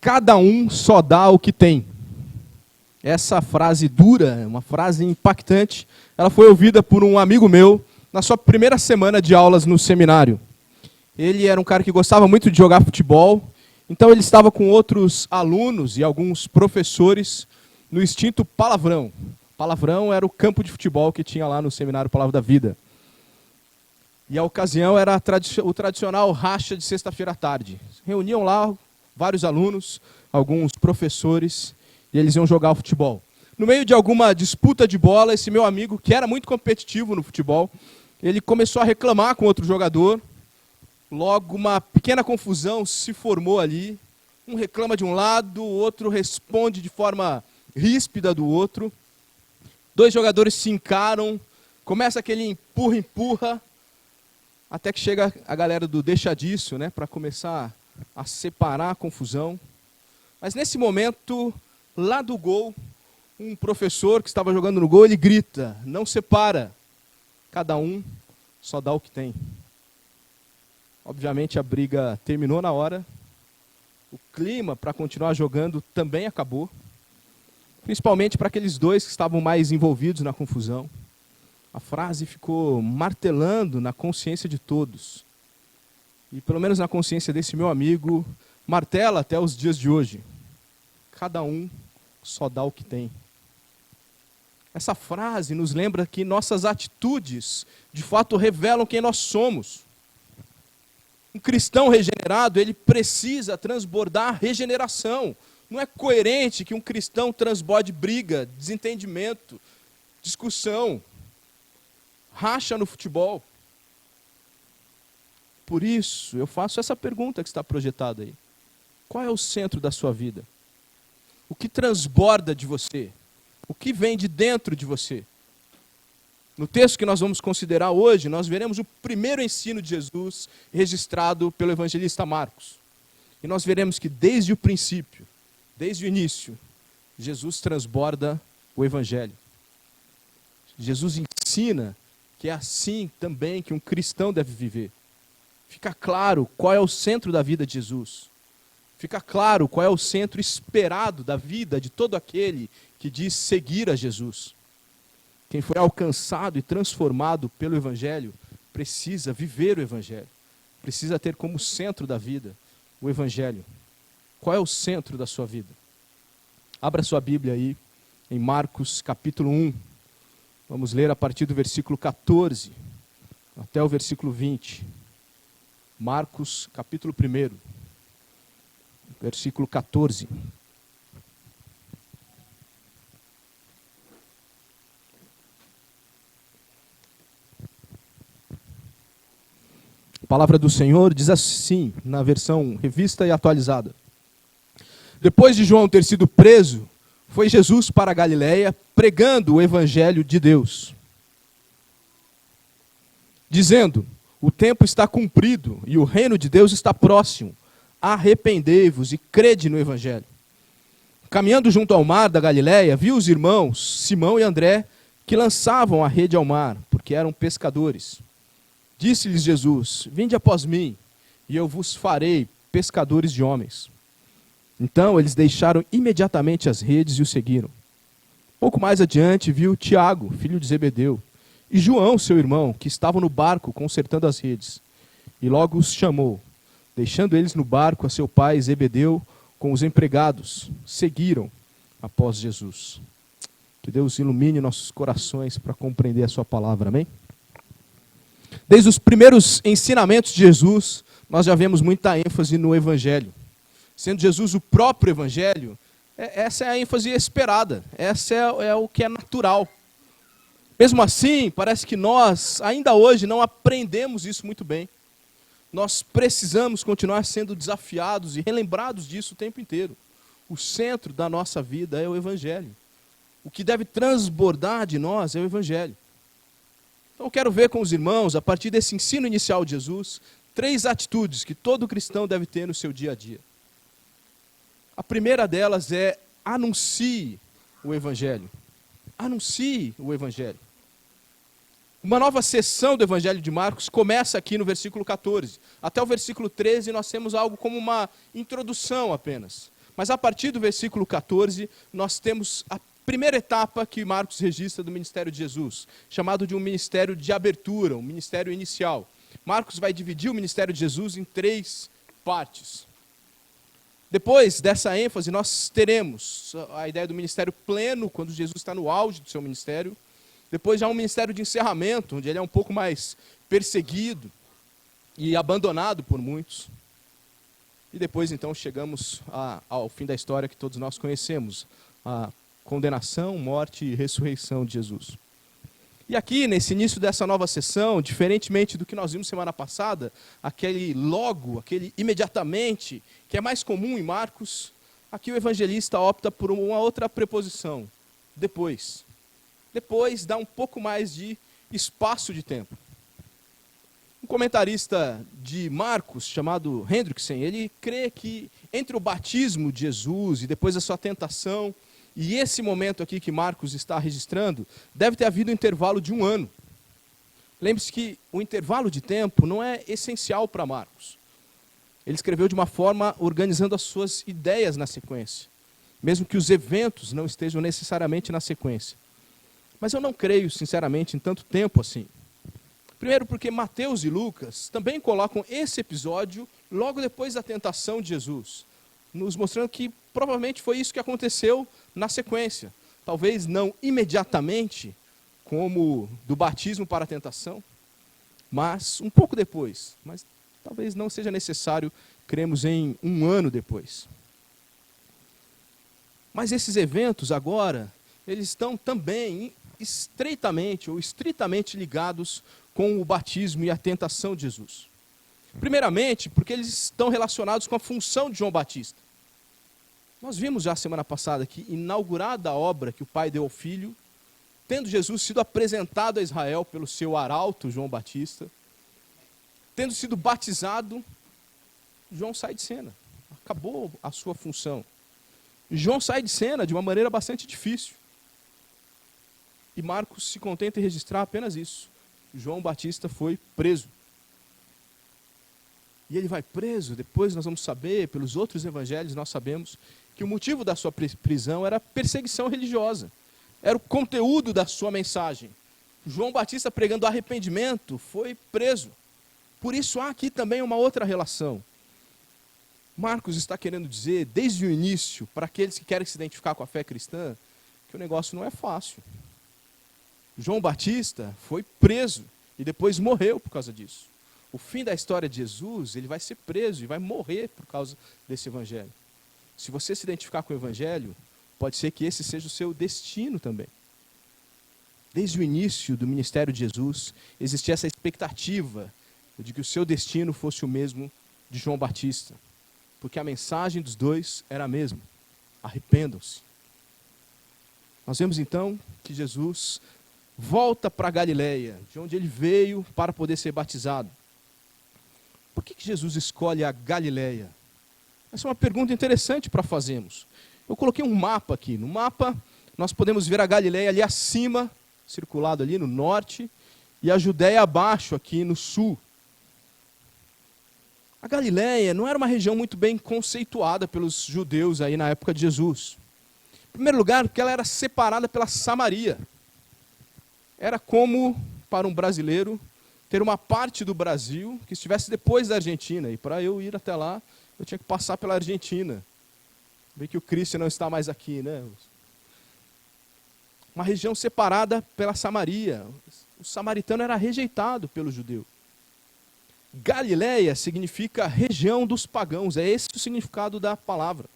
Cada um só dá o que tem. Essa frase dura, uma frase impactante, ela foi ouvida por um amigo meu na sua primeira semana de aulas no seminário. Ele era um cara que gostava muito de jogar futebol, então ele estava com outros alunos e alguns professores no extinto Palavrão. Palavrão era o campo de futebol que tinha lá no seminário Palavra da Vida. E a ocasião era o tradicional racha de sexta-feira à tarde. Reuniam lá vários alunos, alguns professores, e eles iam jogar o futebol. No meio de alguma disputa de bola, esse meu amigo, que era muito competitivo no futebol, ele começou a reclamar com outro jogador. Logo, uma pequena confusão se formou ali. Um reclama de um lado, o outro responde de forma ríspida do outro. Dois jogadores se encaram, começa aquele empurra-empurra, até que chega a galera do deixa disso, né, para começar a separar a confusão. Mas nesse momento, lá do gol, um professor que estava jogando no gol, ele grita: não separa, cada um só dá o que tem. Obviamente a briga terminou na hora, o clima para continuar jogando também acabou, principalmente para aqueles dois que estavam mais envolvidos na confusão. A frase ficou martelando na consciência de todos. E pelo menos na consciência desse meu amigo, martela até os dias de hoje. Cada um só dá o que tem. Essa frase nos lembra que nossas atitudes, de fato, revelam quem nós somos. Um cristão regenerado, ele precisa transbordar regeneração. Não é coerente que um cristão transborde briga, desentendimento, discussão, racha no futebol. Por isso, eu faço essa pergunta que está projetada aí. Qual é o centro da sua vida? O que transborda de você? O que vem de dentro de você? No texto que nós vamos considerar hoje, nós veremos o primeiro ensino de Jesus registrado pelo evangelista Marcos. E nós veremos que desde o princípio, desde o início, Jesus transborda o evangelho. Jesus ensina que é assim também que um cristão deve viver. Fica claro qual é o centro da vida de Jesus. Fica claro qual é o centro esperado da vida de todo aquele que diz seguir a Jesus. Quem foi alcançado e transformado pelo Evangelho precisa viver o Evangelho. Precisa ter como centro da vida o Evangelho. Qual é o centro da sua vida? Abra sua Bíblia aí em Marcos capítulo 1. Vamos ler a partir do versículo 14 até o versículo 20. Marcos capítulo 1, versículo 14. A palavra do Senhor diz assim, na versão revista e atualizada. Depois de João ter sido preso, foi Jesus para a Galiléia pregando o evangelho de Deus, dizendo: o tempo está cumprido e o reino de Deus está próximo. Arrependei-vos e crede no evangelho. Caminhando junto ao mar da Galiléia, viu os irmãos Simão e André que lançavam a rede ao mar, porque eram pescadores. Disse-lhes Jesus: vinde após mim, e eu vos farei pescadores de homens. Então eles deixaram imediatamente as redes e o seguiram. Pouco mais adiante viu Tiago, filho de Zebedeu, e João, seu irmão, que estavam no barco consertando as redes. E logo os chamou, deixando eles no barco a seu pai Zebedeu com os empregados. Seguiram após Jesus. Que Deus ilumine nossos corações para compreender a sua palavra, amém? Desde os primeiros ensinamentos de Jesus, nós já vemos muita ênfase no Evangelho. Sendo Jesus o próprio Evangelho, essa é a ênfase esperada, essa é o que é natural. Mesmo assim, parece que nós, ainda hoje, não aprendemos isso muito bem. Nós precisamos continuar sendo desafiados e relembrados disso o tempo inteiro. O centro da nossa vida é o Evangelho. O que deve transbordar de nós é o Evangelho. Então eu quero ver com os irmãos, a partir desse ensino inicial de Jesus, 3 atitudes que todo cristão deve ter no seu dia a dia. A primeira delas é: anuncie o Evangelho. Anuncie o Evangelho. Uma nova sessão do Evangelho de Marcos começa aqui no versículo 14. Até o versículo 13 nós temos algo como uma introdução apenas. Mas a partir do versículo 14, nós temos a primeira etapa que Marcos registra do ministério de Jesus, chamado de um ministério de abertura, um ministério inicial. Marcos vai dividir o ministério de Jesus em 3 partes. Depois dessa ênfase, nós teremos a ideia do ministério pleno, quando Jesus está no auge do seu ministério. Depois já um ministério de encerramento, onde ele é um pouco mais perseguido e abandonado por muitos. E depois, então, chegamos ao fim da história que todos nós conhecemos, a condenação, morte e ressurreição de Jesus. E aqui, nesse início dessa nova sessão, diferentemente do que nós vimos semana passada, aquele logo, aquele imediatamente, que é mais comum em Marcos, aqui o evangelista opta por uma outra preposição, depois. Depois dá um pouco mais de espaço de tempo. Um comentarista de Marcos, chamado Hendrickson, ele crê que entre o batismo de Jesus e depois a sua tentação, e esse momento aqui que Marcos está registrando, deve ter havido um intervalo de 1 ano. Lembre-se que o intervalo de tempo não é essencial para Marcos. Ele escreveu de uma forma organizando as suas ideias na sequência, mesmo que os eventos não estejam necessariamente na sequência. Mas eu não creio, sinceramente, em tanto tempo assim. Primeiro porque Mateus e Lucas também colocam esse episódio logo depois da tentação de Jesus, nos mostrando que provavelmente foi isso que aconteceu na sequência. Talvez não imediatamente, como do batismo para a tentação, mas um pouco depois. Mas talvez não seja necessário cremos em 1 ano depois. Mas esses eventos agora, eles estão também estreitamente ou estritamente ligados com o batismo e a tentação de Jesus. Primeiramente, porque eles estão relacionados com a função de João Batista. Nós vimos já semana passada que, inaugurada a obra que o Pai deu ao Filho, tendo Jesus sido apresentado a Israel pelo seu arauto, João Batista, tendo sido batizado, João sai de cena. Acabou a sua função. João sai de cena de uma maneira bastante difícil. E Marcos se contenta em registrar apenas isso. João Batista foi preso. E ele vai preso, depois nós vamos saber, pelos outros evangelhos nós sabemos, que o motivo da sua prisão era perseguição religiosa. Era o conteúdo da sua mensagem. João Batista, pregando arrependimento, foi preso. Por isso há aqui também uma outra relação. Marcos está querendo dizer, desde o início, para aqueles que querem se identificar com a fé cristã, que o negócio não é fácil. João Batista foi preso e depois morreu por causa disso. O fim da história de Jesus, ele vai ser preso e vai morrer por causa desse evangelho. Se você se identificar com o evangelho, pode ser que esse seja o seu destino também. Desde o início do ministério de Jesus, existia essa expectativa de que o seu destino fosse o mesmo de João Batista. Porque a mensagem dos dois era a mesma. Arrependam-se. Nós vemos então que Jesus volta para a Galileia, de onde ele veio para poder ser batizado. Por que Jesus escolhe a Galileia? Essa é uma pergunta interessante para fazermos. Eu coloquei um mapa aqui. No mapa, nós podemos ver a Galileia ali acima, circulado ali no norte, e a Judéia abaixo, aqui no sul. A Galileia não era uma região muito bem conceituada pelos judeus aí na época de Jesus. Em primeiro lugar, porque ela era separada pela Samaria. Era como, para um brasileiro, ter uma parte do Brasil que estivesse depois da Argentina. E para eu ir até lá, eu tinha que passar pela Argentina. Vê que o Cristo não está mais aqui, né? Uma região separada pela Samaria. O samaritano era rejeitado pelo judeu. Galileia significa região dos pagãos. É esse o significado da palavra.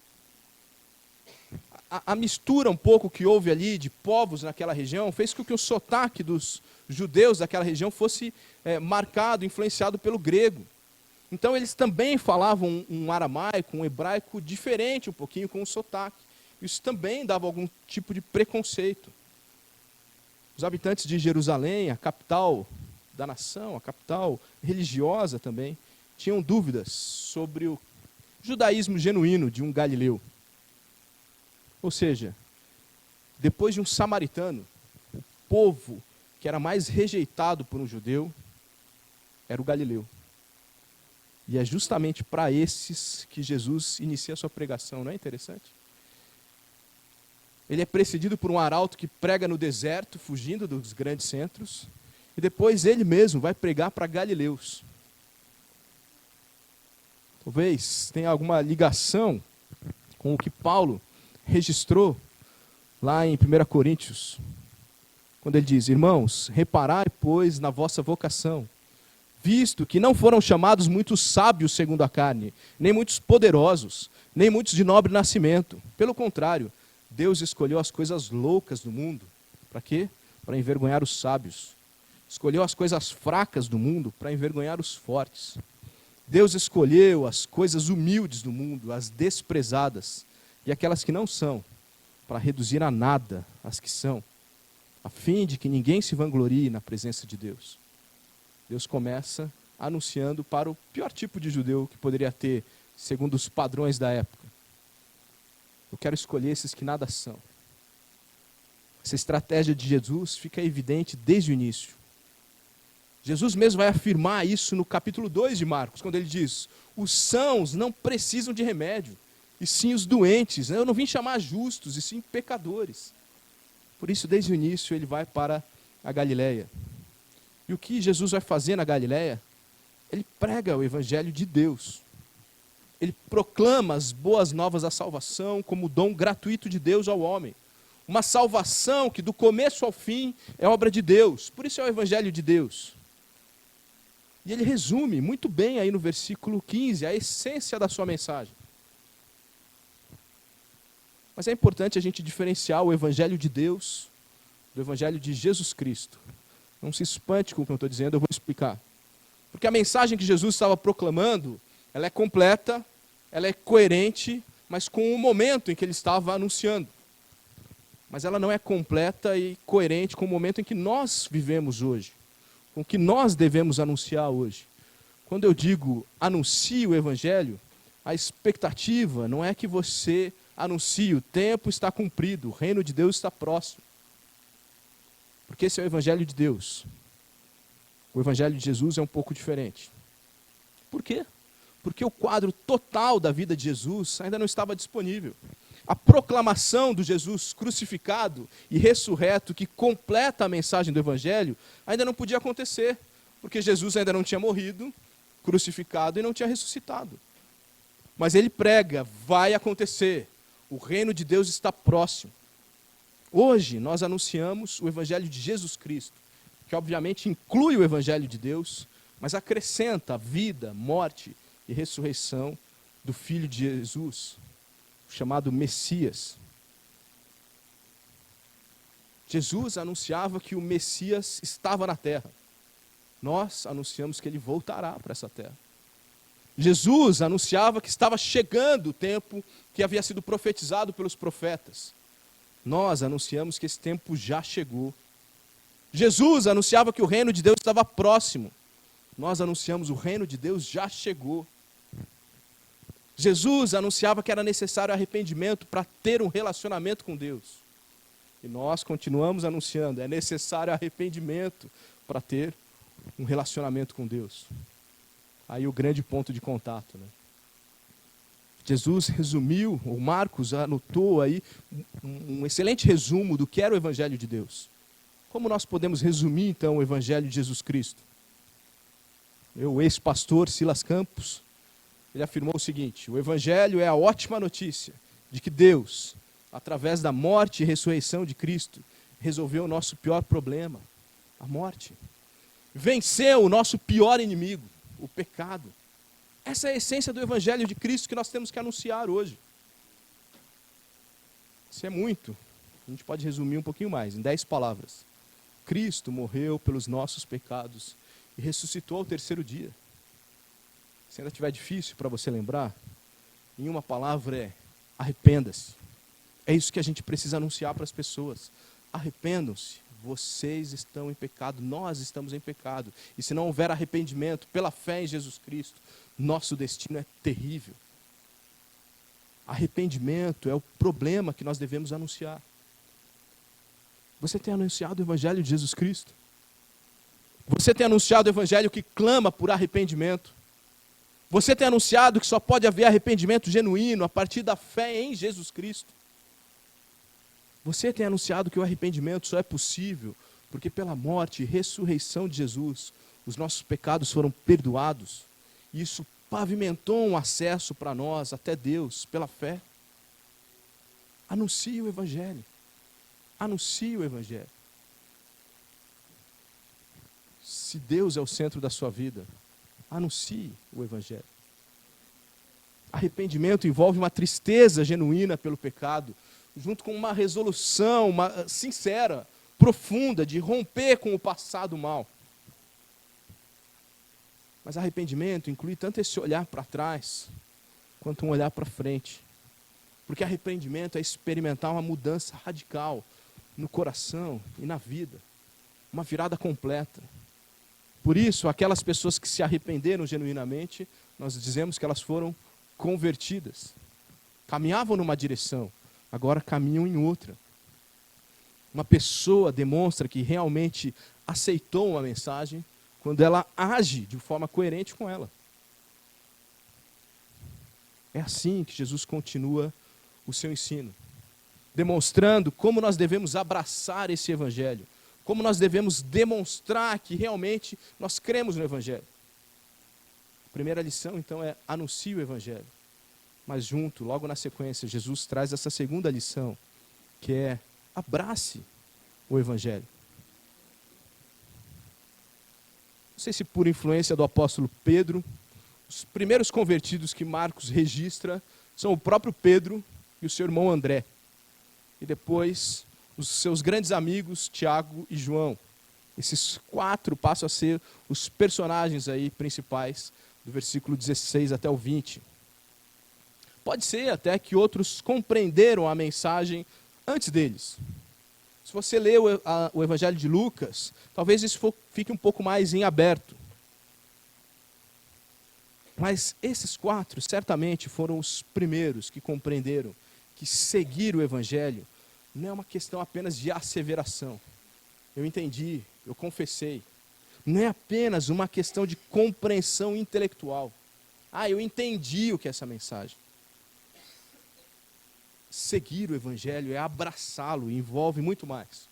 A mistura um pouco que houve ali de povos naquela região fez com que o sotaque dos judeus daquela região fosse marcado, influenciado pelo grego. Então eles também falavam um aramaico, um hebraico diferente um pouquinho com o sotaque. Isso também dava algum tipo de preconceito. Os habitantes de Jerusalém, a capital da nação, a capital religiosa também, tinham dúvidas sobre o judaísmo genuíno de um galileu. Ou seja, depois de um samaritano, o povo que era mais rejeitado por um judeu era o galileu. E é justamente para esses que Jesus inicia a sua pregação, não é interessante? Ele é precedido por um arauto que prega no deserto, fugindo dos grandes centros, e depois ele mesmo vai pregar para galileus. Talvez tenha alguma ligação com o que Paulo registrou lá em 1 Coríntios, quando ele diz: irmãos, reparai, pois, na vossa vocação, visto que não foram chamados muitos sábios segundo a carne, nem muitos poderosos, nem muitos de nobre nascimento. Pelo contrário, Deus escolheu as coisas loucas do mundo. Para quê? Para envergonhar os sábios. Escolheu as coisas fracas do mundo para envergonhar os fortes. Deus escolheu as coisas humildes do mundo, as desprezadas, e aquelas que não são, para reduzir a nada as que são, a fim de que ninguém se vanglorie na presença de Deus. Deus começa anunciando para o pior tipo de judeu que poderia ter, segundo os padrões da época. Eu quero escolher esses que nada são. Essa estratégia de Jesus fica evidente desde o início. Jesus mesmo vai afirmar isso no capítulo 2 de Marcos, quando ele diz: os sãos não precisam de remédio, e sim os doentes. Eu não vim chamar justos, e sim pecadores. Por isso, desde o início, ele vai para a Galileia. E o que Jesus vai fazer na Galileia? Ele prega o evangelho de Deus. Ele proclama as boas novas da salvação como dom gratuito de Deus ao homem. Uma salvação que do começo ao fim é obra de Deus. Por isso é o evangelho de Deus. E ele resume muito bem aí no versículo 15 a essência da sua mensagem. Mas é importante a gente diferenciar o evangelho de Deus do evangelho de Jesus Cristo. Não se espante com o que eu estou dizendo, eu vou explicar. Porque a mensagem que Jesus estava proclamando, ela é completa, ela é coerente, mas com o momento em que ele estava anunciando. Mas ela não é completa e coerente com o momento em que nós vivemos hoje, com o que nós devemos anunciar hoje. Quando eu digo anuncie o evangelho, a expectativa não é que você anuncie: o tempo está cumprido, o reino de Deus está próximo. Porque esse é o evangelho de Deus. O evangelho de Jesus é um pouco diferente. Por quê? Porque o quadro total da vida de Jesus ainda não estava disponível. A proclamação do Jesus crucificado e ressurreto, que completa a mensagem do evangelho, ainda não podia acontecer, porque Jesus ainda não tinha morrido, crucificado, e não tinha ressuscitado. Mas ele prega: vai acontecer, o reino de Deus está próximo. Hoje nós anunciamos o evangelho de Jesus Cristo, que obviamente inclui o evangelho de Deus, mas acrescenta a vida, morte e ressurreição do Filho de Jesus, chamado Messias. Jesus anunciava que o Messias estava na terra. Nós anunciamos que ele voltará para essa terra. Jesus anunciava que estava chegando o tempo que havia sido profetizado pelos profetas. Nós anunciamos que esse tempo já chegou. Jesus anunciava que o reino de Deus estava próximo. Nós anunciamos: o reino de Deus já chegou. Jesus anunciava que era necessário arrependimento para ter um relacionamento com Deus. E nós continuamos anunciando: é necessário arrependimento para ter um relacionamento com Deus. Aí o grande ponto de contato, né? Jesus resumiu, ou Marcos anotou aí um excelente resumo do que era o evangelho de Deus. Como nós podemos resumir então o evangelho de Jesus Cristo? O ex-pastor Silas Campos, ele afirmou o seguinte: o evangelho é a ótima notícia de que Deus, através da morte e ressurreição de Cristo, resolveu o nosso pior problema, a morte. Venceu o nosso pior inimigo, o pecado. Essa é a essência do evangelho de Cristo que nós temos que anunciar hoje. Isso é muito. A gente pode resumir um pouquinho mais, em 10 palavras. Cristo morreu pelos nossos pecados e ressuscitou ao terceiro dia. Se ainda estiver difícil para você lembrar, em uma palavra é: arrependa-se. É isso que a gente precisa anunciar para as pessoas. Arrependam-se. Vocês estão em pecado, nós estamos em pecado. E se não houver arrependimento pela fé em Jesus Cristo, nosso destino é terrível. Arrependimento é o problema que nós devemos anunciar. Você tem anunciado o evangelho de Jesus Cristo? Você tem anunciado o evangelho que clama por arrependimento? Você tem anunciado que só pode haver arrependimento genuíno a partir da fé em Jesus Cristo. Você tem anunciado que o arrependimento só é possível porque pela morte e ressurreição de Jesus, os nossos pecados foram perdoados. E isso pavimentou um acesso para nós até Deus pela fé. Anuncie o Evangelho. Anuncie o Evangelho. Se Deus é o centro da sua vida, anuncie o Evangelho. Arrependimento envolve uma tristeza genuína pelo pecado, junto com uma resolução sincera, profunda, de romper com o passado mal. Mas arrependimento inclui tanto esse olhar para trás, quanto um olhar para frente. Porque arrependimento é experimentar uma mudança radical no coração e na vida. Uma virada completa. Por isso, aquelas pessoas que se arrependeram genuinamente, nós dizemos que elas foram convertidas. Caminhavam numa direção, agora caminham em outra. Uma pessoa demonstra que realmente aceitou uma mensagem quando ela age de forma coerente com ela. É assim que Jesus continua o seu ensino, demonstrando como nós devemos abraçar esse Evangelho, como nós devemos demonstrar que realmente nós cremos no Evangelho. A primeira lição, então, é anuncie o Evangelho. Mas junto, logo na sequência, Jesus traz essa segunda lição, que é abrace o Evangelho. Não sei se por influência do apóstolo Pedro, os primeiros convertidos que Marcos registra são o próprio Pedro e o seu irmão André. E depois, os seus grandes amigos, Tiago e João. Esses 4 passam a ser os personagens aí principais do versículo 16 até o 20. Pode ser até que outros compreenderam a mensagem antes deles. Se você lê o Evangelho de Lucas, talvez isso fique um pouco mais em aberto. Mas esses 4 certamente foram os primeiros que compreenderam que seguir o Evangelho não é uma questão apenas de asseveração. Eu entendi, eu confessei. Não é apenas uma questão de compreensão intelectual. Eu entendi o que é essa mensagem. Seguir o Evangelho é abraçá-lo, envolve muito mais.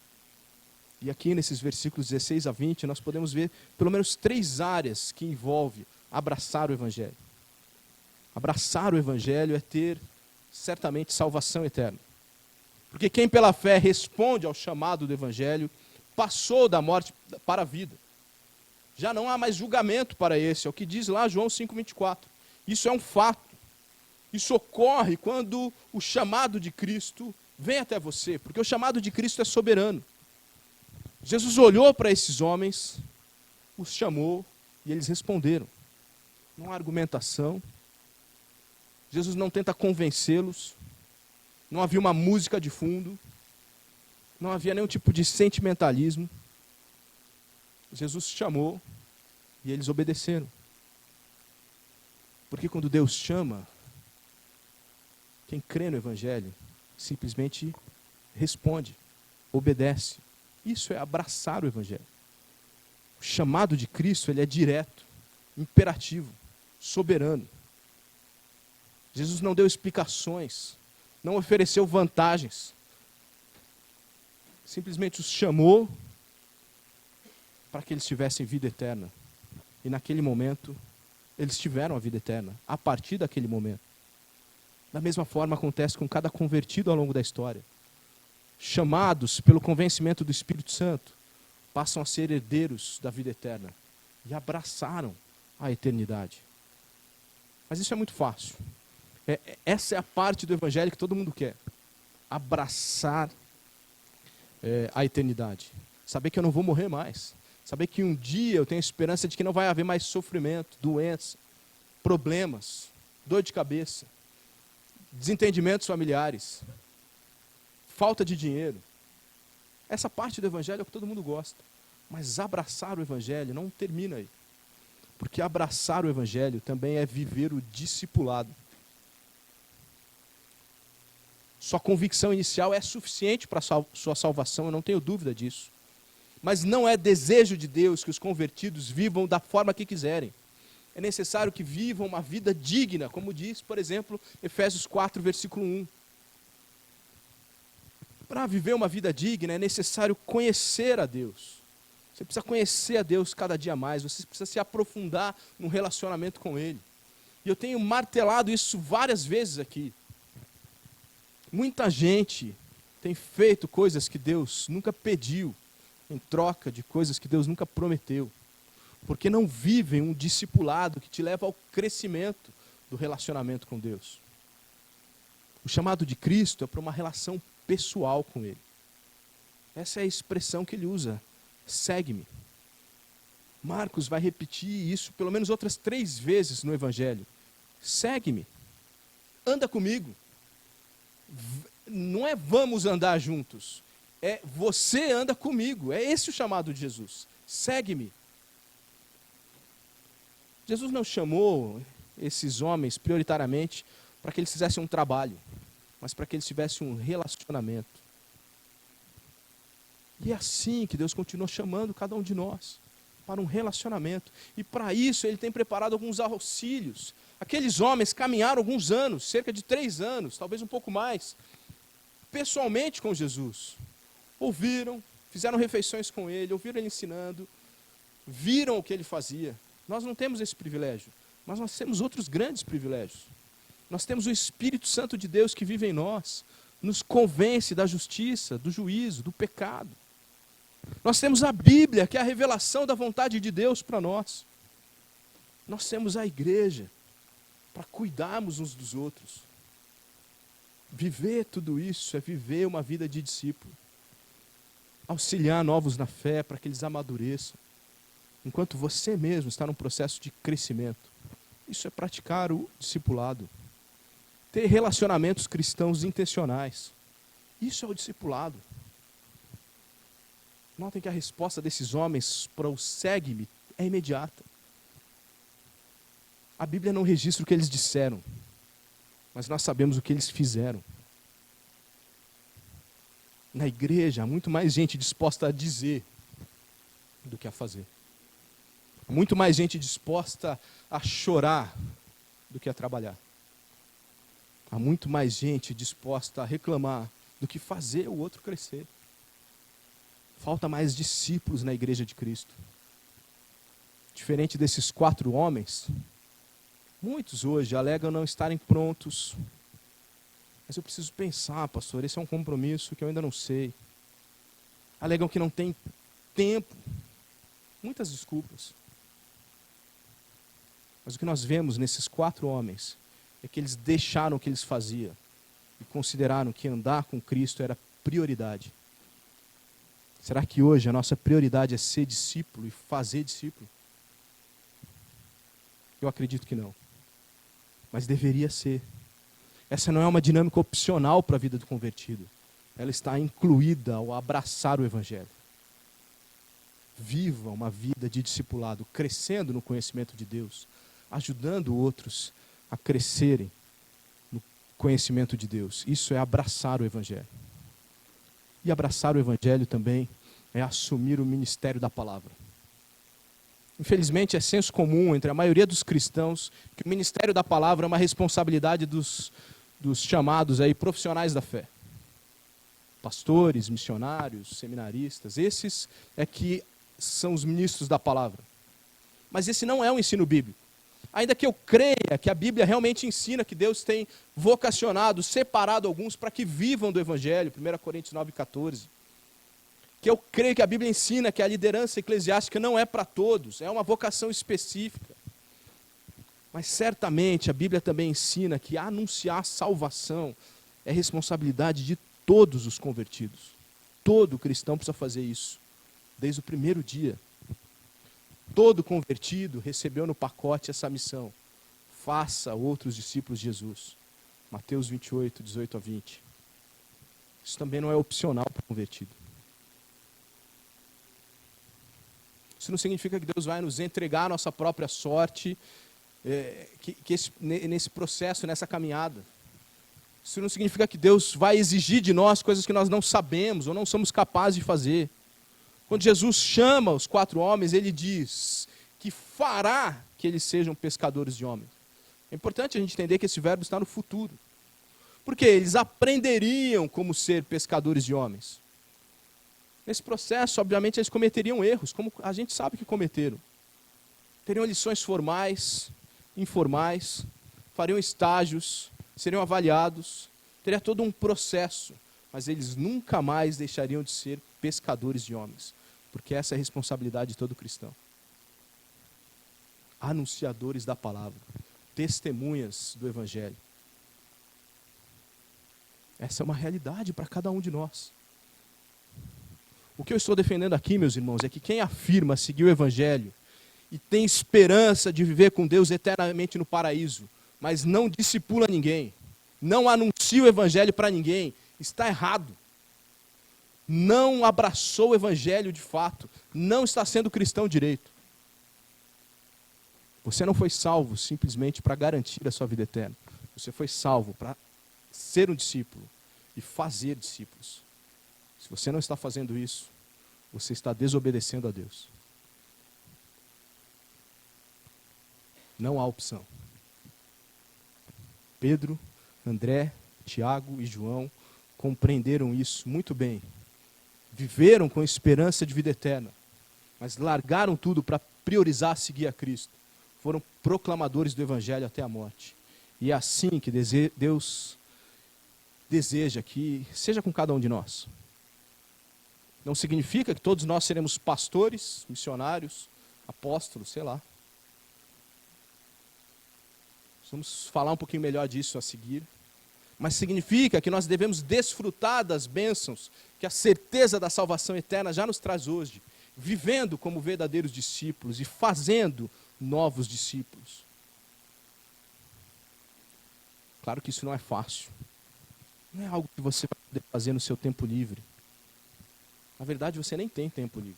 E aqui nesses versículos 16 a 20, nós podemos ver pelo menos 3 áreas que envolve abraçar o Evangelho. Abraçar o Evangelho é ter, certamente, salvação eterna. Porque quem pela fé responde ao chamado do Evangelho, passou da morte para a vida. Já não há mais julgamento para esse, é o que diz lá João 5,24. Isso é um fato. Isso ocorre quando o chamado de Cristo vem até você, porque o chamado de Cristo é soberano. Jesus olhou para esses homens, os chamou e eles responderam. Não há argumentação. Jesus não tenta convencê-los. Não havia uma música de fundo. Não havia nenhum tipo de sentimentalismo. Jesus chamou e eles obedeceram. Porque quando Deus chama, quem crê no Evangelho simplesmente responde, obedece. Isso é abraçar o Evangelho. O chamado de Cristo, ele é direto, imperativo, soberano. Jesus não deu explicações, não ofereceu vantagens. Simplesmente os chamou para que eles tivessem vida eterna. E naquele momento, eles tiveram a vida eterna, a partir daquele momento. Da mesma forma acontece com cada convertido ao longo da história. Chamados pelo convencimento do Espírito Santo, passam a ser herdeiros da vida eterna e abraçaram a eternidade. Mas isso é muito fácil. Essa é a parte do Evangelho que todo mundo quer. Abraçar a eternidade. Saber que eu não vou morrer mais. Saber que um dia eu tenho esperança de que não vai haver mais sofrimento, doença, problemas, dor de cabeça, desentendimentos familiares, falta de dinheiro. Essa parte do Evangelho é o que todo mundo gosta. Mas abraçar o Evangelho não termina aí. Porque abraçar o Evangelho também é viver o discipulado. Sua convicção inicial é suficiente para a sua salvação, eu não tenho dúvida disso. Mas não é desejo de Deus que os convertidos vivam da forma que quiserem. É necessário que vivam uma vida digna, como diz, por exemplo, Efésios 4, versículo 1. Para viver uma vida digna é necessário conhecer a Deus. Você precisa conhecer a Deus cada dia mais, você precisa se aprofundar no relacionamento com Ele. E eu tenho martelado isso várias vezes aqui. Muita gente tem feito coisas que Deus nunca pediu, em troca de coisas que Deus nunca prometeu. Porque não vivem um discipulado que te leva ao crescimento do relacionamento com Deus. O chamado de Cristo é para uma relação pessoal com Ele. Essa é a expressão que ele usa. Segue-me. Marcos vai repetir isso pelo menos outras 3 vezes no Evangelho. Segue-me. Anda comigo. Não é vamos andar juntos. É você anda comigo. É esse o chamado de Jesus. Segue-me. Jesus não chamou esses homens prioritariamente para que eles fizessem um trabalho, mas para que eles tivessem um relacionamento. E é assim que Deus continua chamando cada um de nós, para um relacionamento. E para isso Ele tem preparado alguns auxílios. Aqueles homens caminharam alguns anos, cerca de 3 anos, talvez um pouco mais, pessoalmente com Jesus. Ouviram, fizeram refeições com Ele, ouviram Ele ensinando, viram o que Ele fazia. Nós não temos esse privilégio, mas nós temos outros grandes privilégios. Nós temos o Espírito Santo de Deus que vive em nós, nos convence da justiça, do juízo, do pecado. Nós temos a Bíblia, que é a revelação da vontade de Deus para nós. Nós temos a igreja, para cuidarmos uns dos outros. Viver tudo isso é viver uma vida de discípulo. Auxiliar novos na fé, para que eles amadureçam. Enquanto você mesmo está num processo de crescimento. Isso é praticar o discipulado. Ter relacionamentos cristãos intencionais. Isso é o discipulado. Notem que a resposta desses homens para o segue-me é imediata. A Bíblia não registra o que eles disseram, mas nós sabemos o que eles fizeram. Na igreja, há muito mais gente disposta a dizer do que a fazer. Há muito mais gente disposta a chorar do que a trabalhar. Há muito mais gente disposta a reclamar do que fazer o outro crescer. Falta mais discípulos na igreja de Cristo. Diferente desses 4 homens, muitos hoje alegam não estarem prontos. Mas eu preciso pensar, pastor, esse é um compromisso que eu ainda não sei. Alegam que não tem tempo. Muitas desculpas. Mas o que nós vemos nesses 4 homens é que eles deixaram o que eles faziam e consideraram que andar com Cristo era prioridade. Será que hoje a nossa prioridade é ser discípulo e fazer discípulo? Eu acredito que não. Mas deveria ser. Essa não é uma dinâmica opcional para a vida do convertido. Ela está incluída ao abraçar o Evangelho. Viva uma vida de discipulado, crescendo no conhecimento de Deus, ajudando outros a crescerem no conhecimento de Deus. Isso é abraçar o Evangelho. E abraçar o Evangelho também é assumir o ministério da palavra. Infelizmente, é senso comum entre a maioria dos cristãos que o ministério da palavra é uma responsabilidade dos chamados aí profissionais da fé. Pastores, missionários, seminaristas, esses é que são os ministros da palavra. Mas esse não é um ensino bíblico. Ainda que eu creia que a Bíblia realmente ensina que Deus tem vocacionado, separado alguns para que vivam do Evangelho, 1 Coríntios 9,14. Que eu creio que a Bíblia ensina que a liderança eclesiástica não é para todos, é uma vocação específica. Mas certamente a Bíblia também ensina que anunciar a salvação é responsabilidade de todos os convertidos. Todo cristão precisa fazer isso, desde o primeiro dia. Todo convertido recebeu no pacote essa missão. Faça outros discípulos de Jesus. Mateus 28, 18 a 20. Isso também não é opcional para o convertido. Isso não significa que Deus vai nos entregar a nossa própria sorte nesse processo, nessa caminhada. Isso não significa que Deus vai exigir de nós coisas que nós não sabemos ou não somos capazes de fazer. Quando Jesus chama os 4 homens, ele diz que que eles sejam pescadores de homens. É importante a gente entender que esse verbo está no futuro. Porque eles aprenderiam como ser pescadores de homens. Nesse processo, obviamente, eles cometeriam erros, como a gente sabe que cometeram. Teriam lições formais, informais, fariam estágios, seriam avaliados, teria todo um processo, mas eles nunca mais deixariam de ser pescadores de homens, porque essa é a responsabilidade de todo cristão. Anunciadores da palavra, testemunhas do evangelho. Essa é uma realidade para cada um de nós. O que eu estou defendendo aqui, meus irmãos, é que quem afirma seguir o evangelho e tem esperança de viver com Deus eternamente no paraíso, mas não discipula ninguém, não anuncia o evangelho para ninguém, está errado. Não abraçou o evangelho de fato, não está sendo cristão direito. Você não foi salvo simplesmente para garantir a sua vida eterna. Você foi salvo para ser um discípulo e fazer discípulos. Se você não está fazendo isso, você está desobedecendo a Deus. Não há opção. Pedro, André, Tiago e João compreenderam isso muito bem. Viveram com esperança de vida eterna, mas largaram tudo para priorizar seguir a Cristo. Foram proclamadores do evangelho até a morte. E é assim que Deus deseja que seja com cada um de nós. Não significa que todos nós seremos pastores, missionários, apóstolos, sei lá. Vamos falar um pouquinho melhor disso a seguir. Mas significa que nós devemos desfrutar das bênçãos que a certeza da salvação eterna já nos traz hoje, vivendo como verdadeiros discípulos e fazendo novos discípulos. Claro que isso não é fácil. Não é algo que você vai poder fazer no seu tempo livre. Na verdade, você nem tem tempo livre.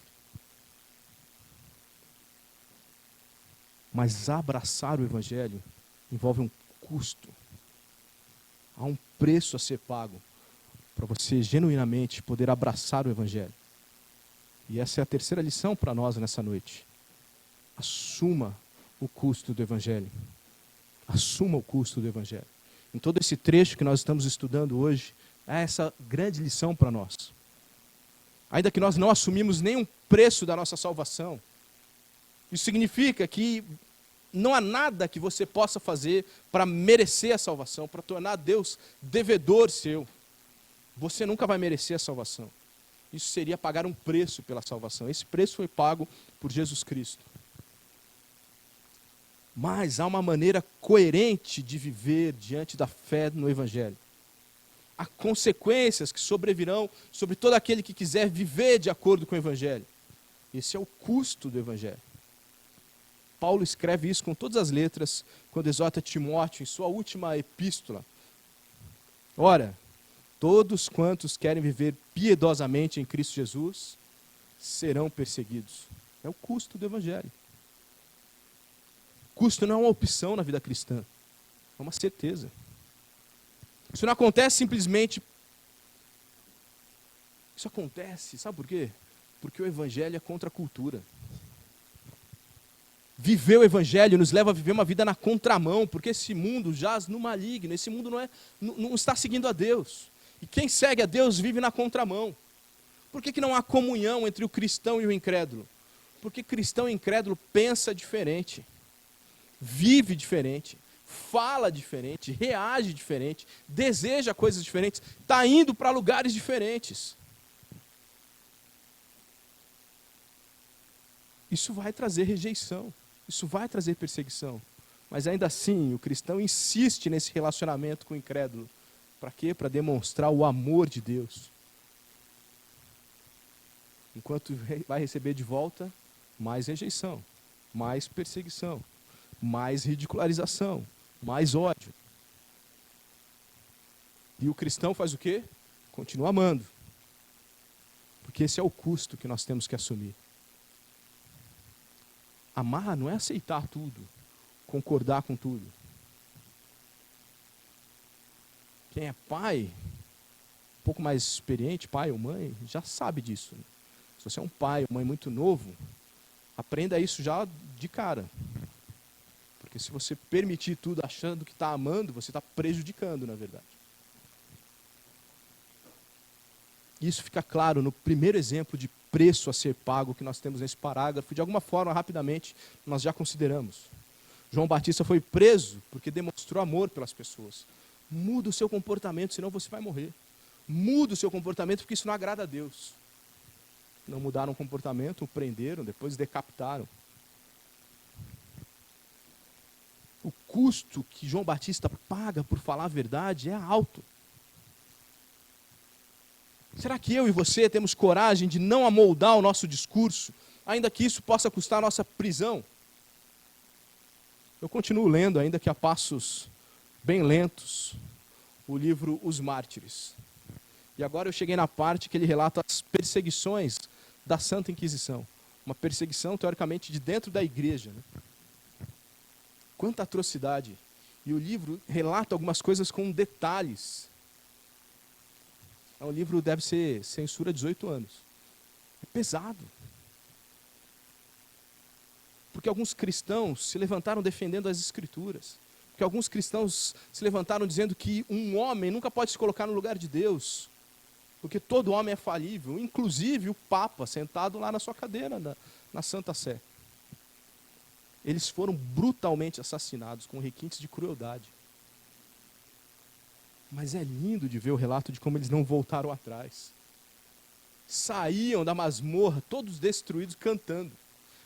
Mas abraçar o evangelho envolve um custo. Há um preço a ser pago para você genuinamente poder abraçar o evangelho. E essa é a terceira lição para nós nessa noite. Assuma o custo do evangelho. Assuma o custo do evangelho. Em todo esse trecho que nós estamos estudando hoje, é essa grande lição para nós. Ainda que nós não assumimos nenhum preço da nossa salvação, isso significa que não há nada que você possa fazer para merecer a salvação, para tornar Deus devedor seu. Você nunca vai merecer a salvação. Isso seria pagar um preço pela salvação. Esse preço foi pago por Jesus Cristo. Mas há uma maneira coerente de viver diante da fé no Evangelho. Há consequências que sobrevirão sobre todo aquele que quiser viver de acordo com o Evangelho. Esse é o custo do Evangelho. Paulo escreve isso com todas as letras quando exorta Timóteo em sua última epístola. Ora, todos quantos querem viver piedosamente em Cristo Jesus serão perseguidos. É o custo do Evangelho. Custo não é uma opção na vida cristã, é uma certeza. Isso não acontece simplesmente. Isso acontece, sabe por quê? Porque o Evangelho é contra a cultura. Viver o Evangelho nos leva a viver uma vida na contramão, porque esse mundo jaz no maligno, esse mundo não está seguindo a Deus. E quem segue a Deus vive na contramão. Por que não há comunhão entre o cristão e o incrédulo? Porque cristão e incrédulo pensa diferente, vive diferente, fala diferente, reage diferente, deseja coisas diferentes, está indo para lugares diferentes. Isso vai trazer rejeição, isso vai trazer perseguição. Mas ainda assim, o cristão insiste nesse relacionamento com o incrédulo. Para quê? Para demonstrar o amor de Deus. Enquanto vai receber de volta mais rejeição, mais perseguição, mais ridicularização, mais ódio. E o cristão faz o quê? Continua amando. Porque esse é o custo que nós temos que assumir. Amar não é aceitar tudo, concordar com tudo. Quem é pai, um pouco mais experiente, pai ou mãe, já sabe disso. Se você é um pai ou mãe muito novo, aprenda isso já de cara. Porque se você permitir tudo achando que está amando, você está prejudicando, na verdade. Isso fica claro no primeiro exemplo de preço a ser pago que nós temos nesse parágrafo. De alguma forma, rapidamente, nós já consideramos. João Batista foi preso porque demonstrou amor pelas pessoas. Muda o seu comportamento, senão você vai morrer. Muda o seu comportamento, porque isso não agrada a Deus. Não mudaram o comportamento, o prenderam, depois decapitaram. O custo que João Batista paga por falar a verdade é alto. Será que eu e você temos coragem de não amoldar o nosso discurso, ainda que isso possa custar a nossa prisão? Eu continuo lendo, ainda que a passos bem lentos, o livro Os Mártires. E agora eu cheguei na parte que ele relata as perseguições da Santa Inquisição. Uma perseguição, teoricamente, de dentro da igreja, né? Quanta atrocidade. E o livro relata algumas coisas com detalhes. O livro deve ser censura 18 anos. É pesado. Porque alguns cristãos se levantaram defendendo as Escrituras. Porque alguns cristãos se levantaram dizendo que um homem nunca pode se colocar no lugar de Deus. Porque todo homem é falível, inclusive o Papa, sentado lá na sua cadeira, na Santa Sé. Eles foram brutalmente assassinados, com requintes de crueldade. Mas é lindo de ver o relato de como eles não voltaram atrás. Saíam da masmorra, todos destruídos, cantando.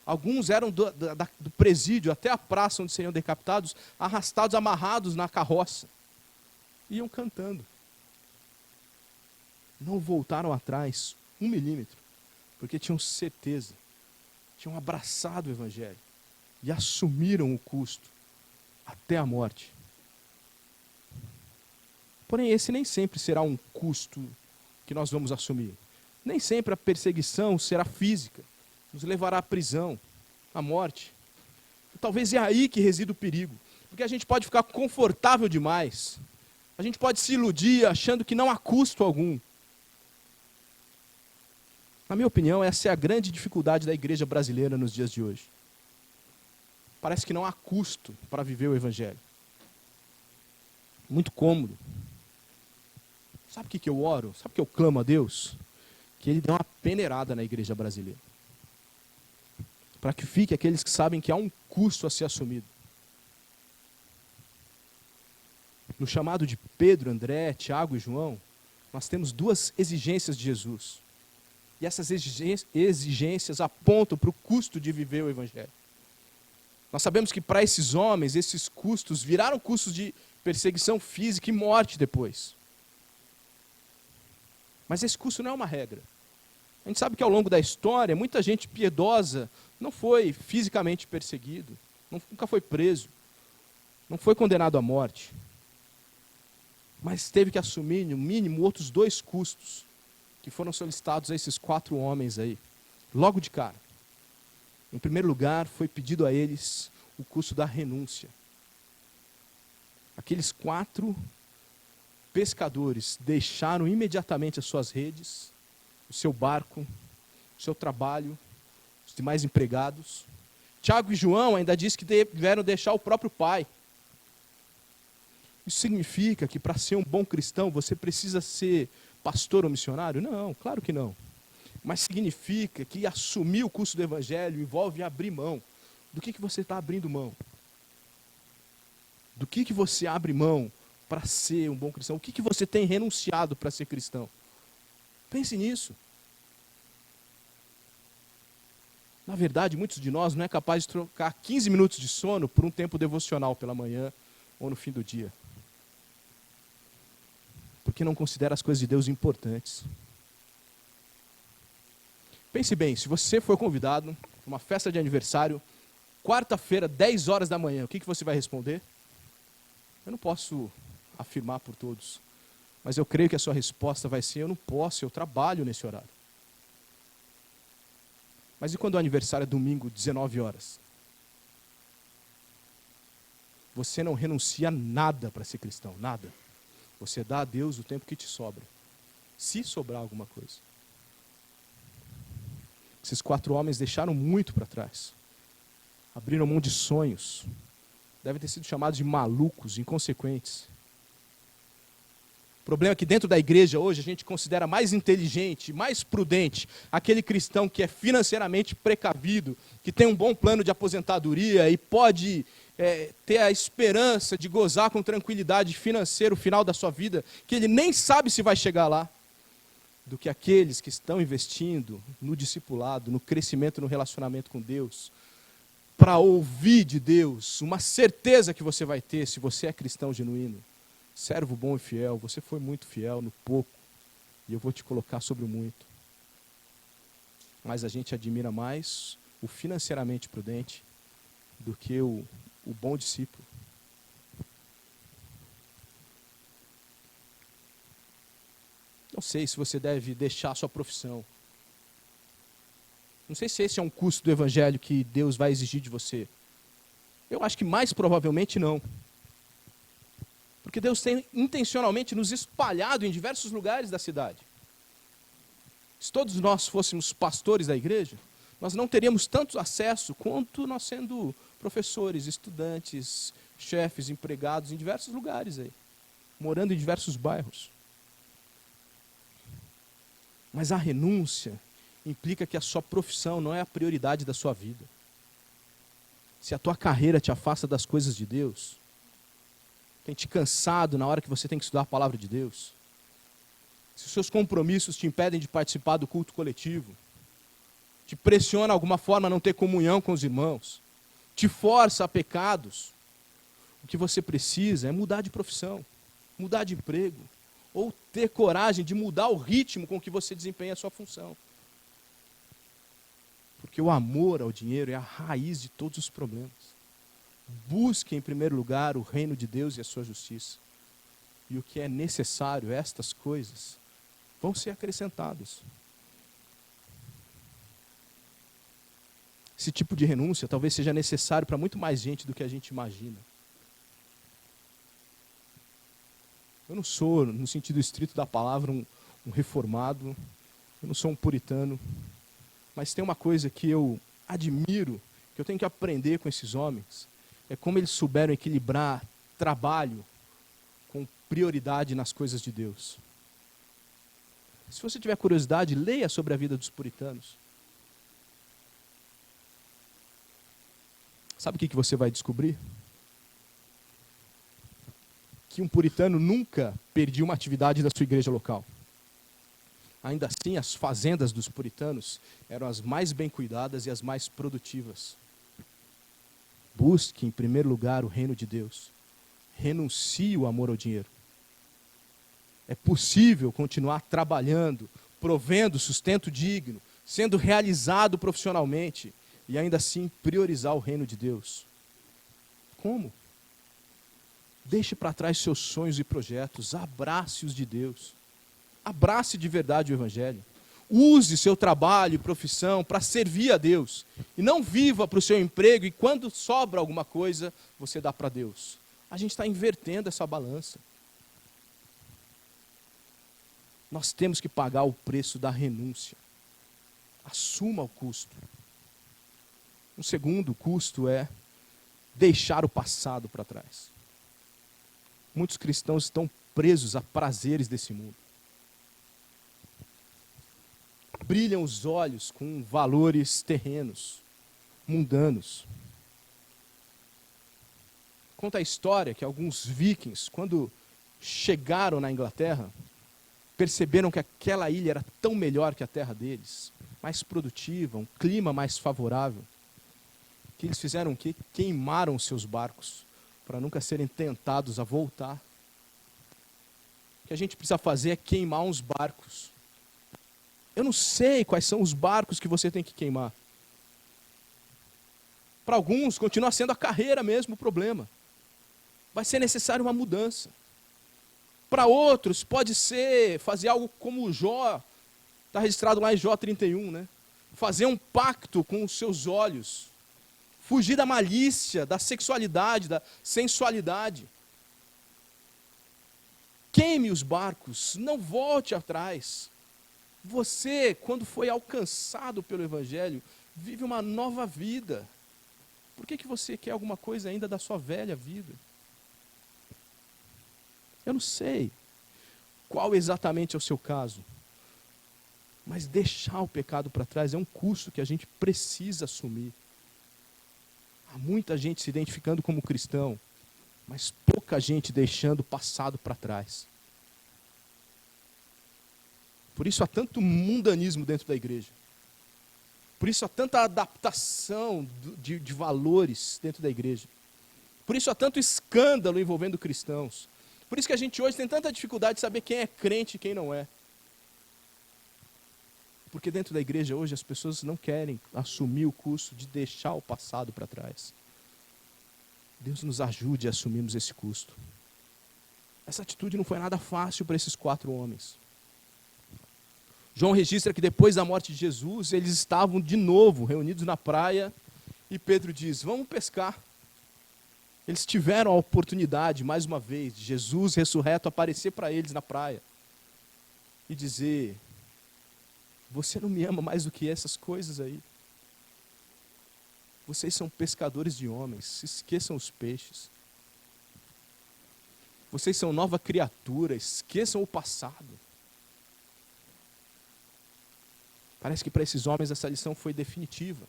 Alguns eram do presídio até a praça onde seriam decapitados, arrastados, amarrados na carroça. Iam cantando. Não voltaram atrás 1 milímetro, porque tinham certeza, tinham abraçado o Evangelho e assumiram o custo até a morte. Porém, esse nem sempre será um custo que nós vamos assumir. Nem sempre a perseguição será física, nos levará à prisão, à morte. Talvez é aí que resida o perigo, porque a gente pode ficar confortável demais, a gente pode se iludir achando que não há custo algum. Na minha opinião, essa é a grande dificuldade da igreja brasileira nos dias de hoje. Parece que não há custo para viver o Evangelho. Muito cômodo. Sabe o que eu oro? Sabe o que eu clamo a Deus? Que Ele dê uma peneirada na igreja brasileira. Para que fique aqueles que sabem que há um custo a ser assumido. No chamado de Pedro, André, Tiago e João, nós temos 2 exigências de Jesus. E essas exigências apontam para o custo de viver o Evangelho. Nós sabemos que para esses homens, esses custos viraram custos de perseguição física e morte depois. Mas esse custo não é uma regra. A gente sabe que ao longo da história, muita gente piedosa não foi fisicamente perseguido, nunca foi preso, não foi condenado à morte. Mas teve que assumir, no mínimo, outros 2 custos que foram solicitados a esses 4 homens aí, logo de cara. Em primeiro lugar, foi pedido a eles o custo da renúncia. Aqueles 4 pescadores deixaram imediatamente as suas redes, o seu barco, o seu trabalho, os demais empregados. Tiago e João ainda diz que tiveram deixar o próprio pai. Isso significa que para ser um bom cristão você precisa ser pastor ou missionário? Não, claro que não. Mas significa que assumir o custo do Evangelho envolve abrir mão. Do que você está abrindo mão? Do que você abre mão para ser um bom cristão? O que você tem renunciado para ser cristão? Pense nisso. Na verdade, muitos de nós não é capaz de trocar 15 minutos de sono por um tempo devocional pela manhã ou no fim do dia. Porque não considera as coisas de Deus importantes. Pense bem, se você for convidado para uma festa de aniversário, quarta-feira, 10 horas da manhã, o que você vai responder? Eu não posso afirmar por todos, mas eu creio que a sua resposta vai ser: eu não posso, eu trabalho nesse horário. Mas e quando o aniversário é domingo, 19 horas? Você não renuncia nada para ser cristão, nada. Você dá a Deus o tempo que te sobra, se sobrar alguma coisa. Esses 4 homens deixaram muito para trás. Abriram mão de sonhos, devem ter sido chamados de malucos, inconsequentes. O problema é que dentro da igreja hoje a gente considera mais inteligente, mais prudente, aquele cristão que é financeiramente precavido, que tem um bom plano de aposentadoria e pode ter a esperança de gozar com tranquilidade financeira o final da sua vida, que ele nem sabe se vai chegar lá, do que aqueles que estão investindo no discipulado, no crescimento, no relacionamento com Deus, para ouvir de Deus, uma certeza que você vai ter se você é cristão genuíno. Servo bom e fiel, você foi muito fiel no pouco, e eu vou te colocar sobre o muito. Mas a gente admira mais o financeiramente prudente do que o bom discípulo. Não sei se você deve deixar a sua profissão. Não sei se esse é um custo do evangelho que Deus vai exigir de você. Eu acho que mais provavelmente não. Porque Deus tem intencionalmente nos espalhado em diversos lugares da cidade. Se todos nós fôssemos pastores da igreja, nós não teríamos tanto acesso quanto nós sendo professores, estudantes, chefes, empregados em diversos lugares aí, morando em diversos bairros. Mas a renúncia implica que a sua profissão não é a prioridade da sua vida. Se a tua carreira te afasta das coisas de Deus, tem te cansado na hora que você tem que estudar a palavra de Deus, se os seus compromissos te impedem de participar do culto coletivo, te pressiona de alguma forma a não ter comunhão com os irmãos, te força a pecados, o que você precisa é mudar de profissão, mudar de emprego, ou ter coragem de mudar o ritmo com que você desempenha a sua função. Porque o amor ao dinheiro é a raiz de todos os problemas. Busque em primeiro lugar o reino de Deus e a sua justiça. E o que é necessário, estas coisas, vão ser acrescentadas. Esse tipo de renúncia talvez seja necessário para muito mais gente do que a gente imagina. Eu não sou, no sentido estrito da palavra, um reformado, eu não sou um puritano, mas tem uma coisa que eu admiro, que eu tenho que aprender com esses homens, é como eles souberam equilibrar trabalho com prioridade nas coisas de Deus. Se você tiver curiosidade, leia sobre a vida dos puritanos. Sabe o que você vai descobrir? Que um puritano nunca perdia uma atividade da sua igreja local. Ainda assim, as fazendas dos puritanos eram as mais bem cuidadas e as mais produtivas. Busque, em primeiro lugar, o reino de Deus. Renuncie o amor ao dinheiro. É possível continuar trabalhando, provendo sustento digno, sendo realizado profissionalmente e ainda assim priorizar o reino de Deus. Como? Deixe para trás seus sonhos e projetos, abrace-os de Deus. Abrace de verdade o evangelho. Use seu trabalho e profissão para servir a Deus. E não viva para o seu emprego e quando sobra alguma coisa, você dá para Deus. A gente está invertendo essa balança. Nós temos que pagar o preço da renúncia. Assuma o custo. Um segundo custo é deixar o passado para trás. Muitos cristãos estão presos a prazeres desse mundo. Brilham os olhos com valores terrenos, mundanos. Conta a história que alguns vikings, quando chegaram na Inglaterra, perceberam que aquela ilha era tão melhor que a terra deles, mais produtiva, um clima mais favorável, que eles fizeram o quê? Queimaram seus barcos, para nunca serem tentados a voltar. O que a gente precisa fazer é queimar uns barcos. Eu não sei quais são os barcos que você tem que queimar. Para alguns, continua sendo a carreira mesmo o problema. Vai ser necessário uma mudança. Para outros, pode ser fazer algo como o Jó, está registrado lá em Jó 31, né? Fazer um pacto com os seus olhos. Fugir da malícia, da sexualidade, da sensualidade. Queime os barcos, não volte atrás. Você, quando foi alcançado pelo Evangelho, vive uma nova vida. Por que você quer alguma coisa ainda da sua velha vida? Eu não sei qual exatamente é o seu caso, mas deixar o pecado para trás é um custo que a gente precisa assumir. Há muita gente se identificando como cristão, mas pouca gente deixando o passado para trás. Por isso há tanto mundanismo dentro da igreja. Por isso há tanta adaptação de valores dentro da igreja. Por isso há tanto escândalo envolvendo cristãos. Por isso que a gente hoje tem tanta dificuldade de saber quem é crente e quem não é. Porque dentro da igreja hoje as pessoas não querem assumir o custo de deixar o passado para trás. Deus nos ajude a assumirmos esse custo. Essa atitude não foi nada fácil para esses 4 homens. João registra que depois da morte de Jesus, eles estavam de novo reunidos na praia e Pedro diz, vamos pescar. Eles tiveram a oportunidade, mais uma vez, de Jesus ressurreto aparecer para eles na praia e dizer, você não me ama mais do que essas coisas aí? Vocês são pescadores de homens, esqueçam os peixes. Vocês são nova criatura, esqueçam o passado. Parece que para esses homens essa lição foi definitiva.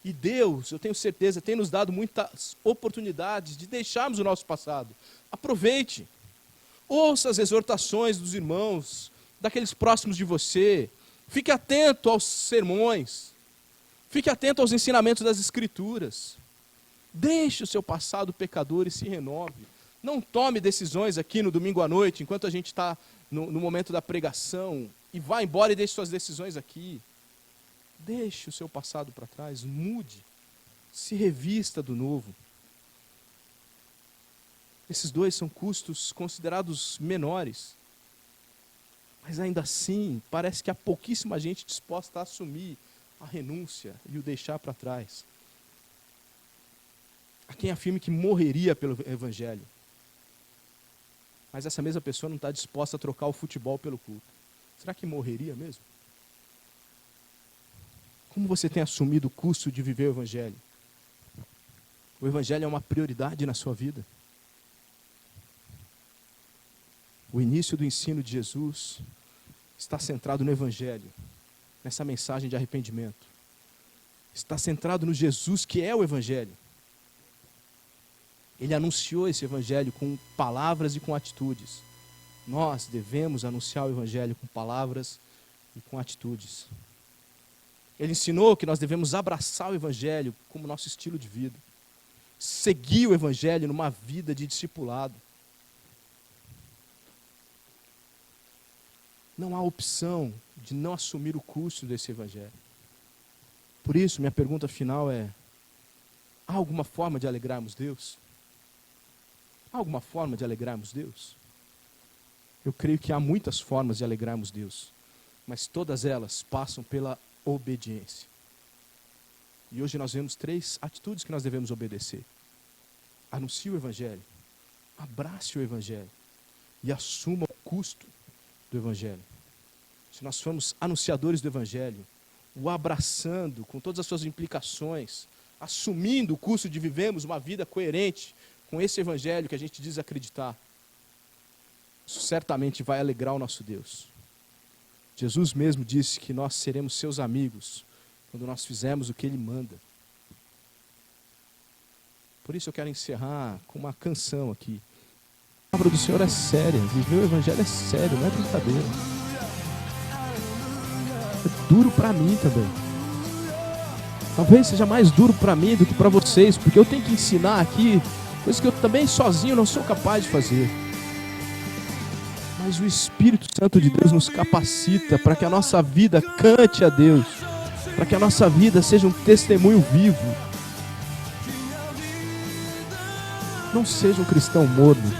E Deus, eu tenho certeza, tem nos dado muitas oportunidades de deixarmos o nosso passado. Aproveite. Ouça as exortações dos irmãos, daqueles próximos de você. Fique atento aos sermões. Fique atento aos ensinamentos das Escrituras. Deixe o seu passado pecador e se renove. Não tome decisões aqui no domingo à noite, enquanto a gente está no momento da pregação, e vá embora e deixe suas decisões aqui. Deixe o seu passado para trás, mude, se revista do novo. Esses 2 são custos considerados menores, mas ainda assim, parece que há pouquíssima gente disposta a assumir a renúncia e o deixar para trás. Há quem afirme que morreria pelo evangelho, mas essa mesma pessoa não está disposta a trocar o futebol pelo culto. Será que morreria mesmo? Como você tem assumido o custo de viver o evangelho? O evangelho é uma prioridade na sua vida? O início do ensino de Jesus está centrado no evangelho, nessa mensagem de arrependimento. Está centrado no Jesus que é o evangelho. Ele anunciou esse evangelho com palavras e com atitudes. Nós devemos anunciar o evangelho com palavras e com atitudes. Ele ensinou que nós devemos abraçar o evangelho como nosso estilo de vida. Seguir o evangelho numa vida de discipulado. Não há opção de não assumir o custo desse evangelho. Por isso, minha pergunta final é, há alguma forma de alegrarmos Deus? Há alguma forma de alegrarmos Deus? Eu creio que há muitas formas de alegrarmos Deus, mas todas elas passam pela obediência. E hoje nós vemos 3 atitudes que nós devemos obedecer. Anuncie o evangelho, abrace o evangelho e assuma o custo do evangelho. Se nós formos anunciadores do evangelho, o abraçando com todas as suas implicações, assumindo o custo de vivermos uma vida coerente com esse evangelho que a gente diz acreditar, isso certamente vai alegrar o nosso Deus. Jesus mesmo disse que nós seremos seus amigos quando nós fizermos o que Ele manda. Por isso eu quero encerrar com uma canção aqui. A palavra do Senhor é séria, viver o evangelho é sério, não é brincadeira. É duro para mim também. Talvez seja mais duro para mim do que para vocês, porque eu tenho que ensinar aqui coisas que eu também sozinho não sou capaz de fazer. Mas o Espírito Santo de Deus nos capacita para que a nossa vida cante a Deus, para que a nossa vida seja um testemunho vivo. Não seja um cristão morno.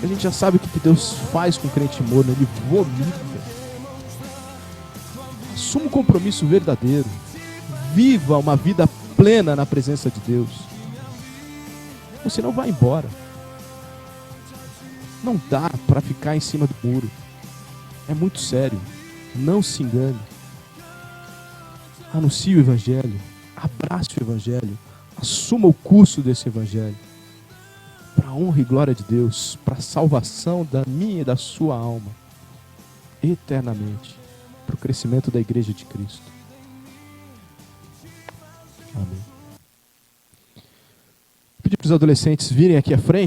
A gente já sabe o que Deus faz com o crente morno, Ele vomita. Assuma um compromisso verdadeiro. Viva uma vida plena na presença de Deus. Você não vai embora. Não dá para ficar em cima do muro. É muito sério. Não se engane. Anuncie o evangelho. Abrace o evangelho. assuma o curso desse evangelho, para a honra e glória de Deus, para a salvação da minha e da sua alma, eternamente, para o crescimento da igreja de Cristo. Amém. Vou pedir para os adolescentes virem aqui à frente.